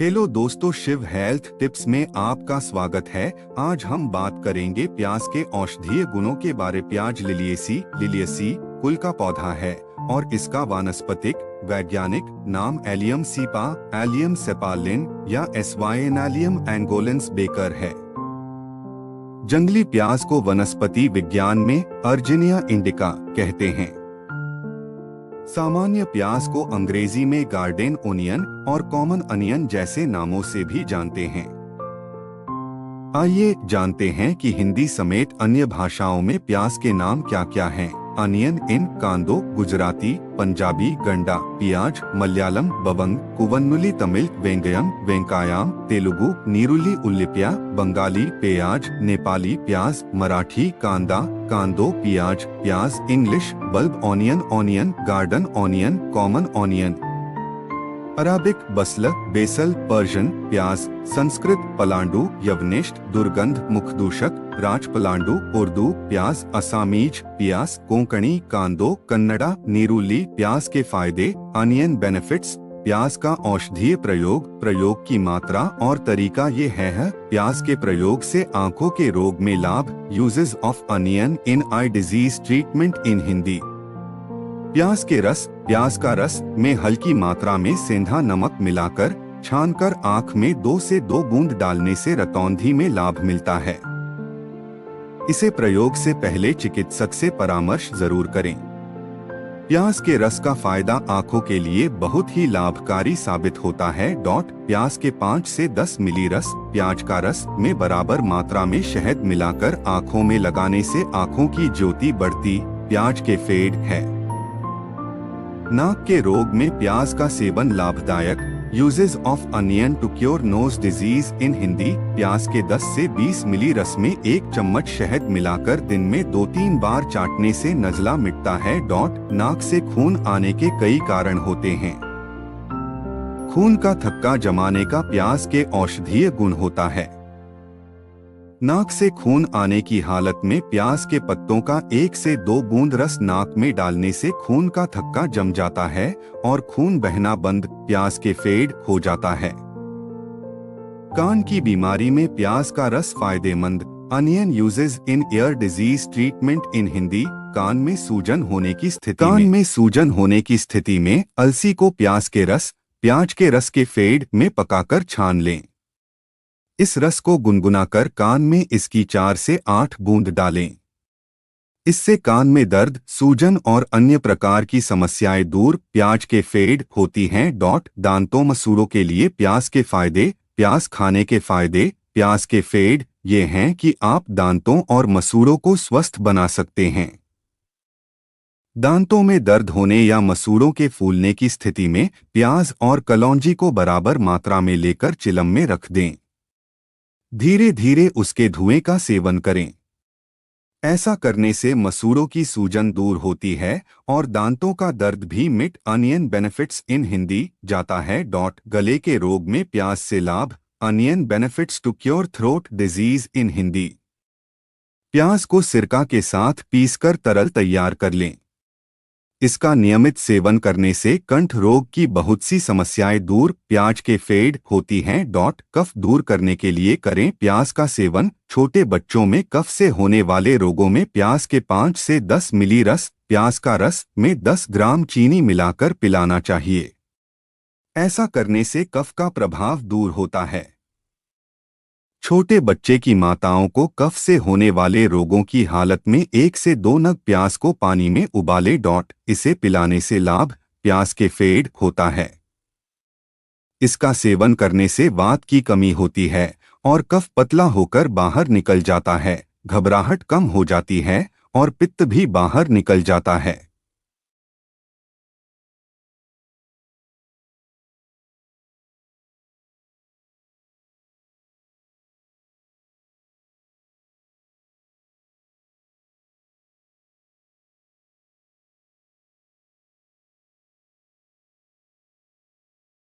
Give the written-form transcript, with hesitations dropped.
Hello दोस्तों, Shiv health tips में आपका स्वागत है। आज हम बात करेंगे प्याज के औषधीय गुणों के बारे। प्याज लिलियसी कुल का पौधा है और इसका वानस्पतिक वैज्ञानिक नाम एलियम सीपा, एलियम सेपालिन या एस्वाइनालियम एंगोलेंस बेकर है। जंगली प्याज को वनस्पति विज्ञान में अर्जिनिया इंडिका कहते हैं। सामान्य प्याज को अंग्रेजी में गार्डन ओनियन और कॉमन अनियन जैसे नामों से भी जानते हैं। आइए जानते हैं कि हिंदी समेत अन्य भाषाओं में प्याज के नाम क्या क्या हैं। अनियन इन कांदो गुजराती, पंजाबी गंडा, पियाज मलयालम बवंग, कुवन्नुली तमिल वेंगयम, वेंकायाम तेलुगु, नीरुली उल्लिप्या, बंगाली प्याज, नेपाली प्याज, मराठी कांदा, कांदो पियाज, प्याज English bulb onion, onion garden onion, common onion, Arabic बसल बेसल, पर्शियन प्याज, संस्कृत पलांडू यवनिष्ठ दुर्गंध मुखदूषक, राज पलांडू उर्दू प्याज, असामीज प्याज, कोंकणी कांदो, कन्नड़ा नीरुली। प्याज के फायदे। Onion benefits. प्याज का औषधीय प्रयोग की मात्रा और तरीका ये है। प्याज के प्रयोग से आंखों के रोग में लाभ। Uses of onion in eye disease treatment in Hindi. प्याज के रस। प्याज का रस में हल्की मात्रा में सेंधा नमक मिलाकर छानकर आंख में 2 से 2 बूंद डालने से रतौंधी में लाभ मिलता है। इसे प्रयोग से पहले चिकित्सक से परामर्श जरूर करें। प्याज के रस का फायदा आंखों के लिए बहुत ही लाभकारी साबित होता है। प्याज के 5 से 10 मिली रस प्याज का रस में बराबर मात्रा में शहद मिलाकर आंखों में लगाने से आंखों की ज्योति बढ़ती। प्याज के फेड है। नाक के रोग में प्याज का सेवन लाभदायक। Uses of onion to cure nose disease in Hindi. प्याज के 10 से 20 मिली रस में 1 चम्मच शहद मिलाकर दिन में 2-3 बार चाटने से नजला मिटता है। नाक से खून आने के कई कारण होते हैं। खून का थक्का जमाने का प्याज के औषधीय गुण होता है। नाक से खून आने की हालत में प्याज के पत्तों का 1 से 2 बूंद रस नाक में डालने से खून का थक्का जम जाता है और खून बहना बंद। प्याज के फेड हो जाता है। कान की बीमारी में प्याज का रस फायदेमंद। Onion uses in ear disease treatment in Hindi. कान में सूजन होने की स्थिति में अलसी को प्याज के रस के फेड में पकाकर छान लें। इस रस को गुनगुनाकर कान में इसकी 4 से 8 बूंद डालें। इससे कान में दर्द, सूजन और अन्य प्रकार की समस्याएं दूर। प्याज के फेड होती हैं। दांतों मसूड़ों के लिए प्याज के फायदे। प्याज खाने के फायदे। प्याज के फेड ये हैं कि आप दांतों और मसूड़ों को स्वस्थ बना सकते हैं। दांतों में दर्द होने या मसूड़ों के फूलने की स्थिति में प्याज और कलौंजी को बराबर मात्रा में लेकर चिलम में रख दें। धीरे धीरे उसके धुएं का सेवन करें। ऐसा करने से मसूड़ों की सूजन दूर होती है और दांतों का दर्द भी मिट। अनियन बेनिफिट्स इन हिंदी जाता है। गले के रोग में प्याज से लाभ। Onion benefits to cure throat disease in Hindi. प्याज को सिरका के साथ पीसकर तरल तैयार कर लें। इसका नियमित सेवन करने से कंठ रोग की बहुत सी समस्याएं दूर। प्याज के फेड होती हैं। कफ दूर करने के लिए करें प्याज का सेवन। छोटे बच्चों में कफ से होने वाले रोगों में प्याज के 5 से 10 मिली रस प्याज का रस में 10 ग्राम चीनी मिलाकर पिलाना चाहिए। ऐसा करने से कफ का प्रभाव दूर होता है। छोटे बच्चे की माताओं को कफ से होने वाले रोगों की हालत में 1 से 2 नग प्याज को पानी में उबाले। इसे पिलाने से लाभ। प्याज के फेड होता है। इसका सेवन करने से वात की कमी होती है और कफ पतला होकर बाहर निकल जाता है। घबराहट कम हो जाती है और पित्त भी बाहर निकल जाता है।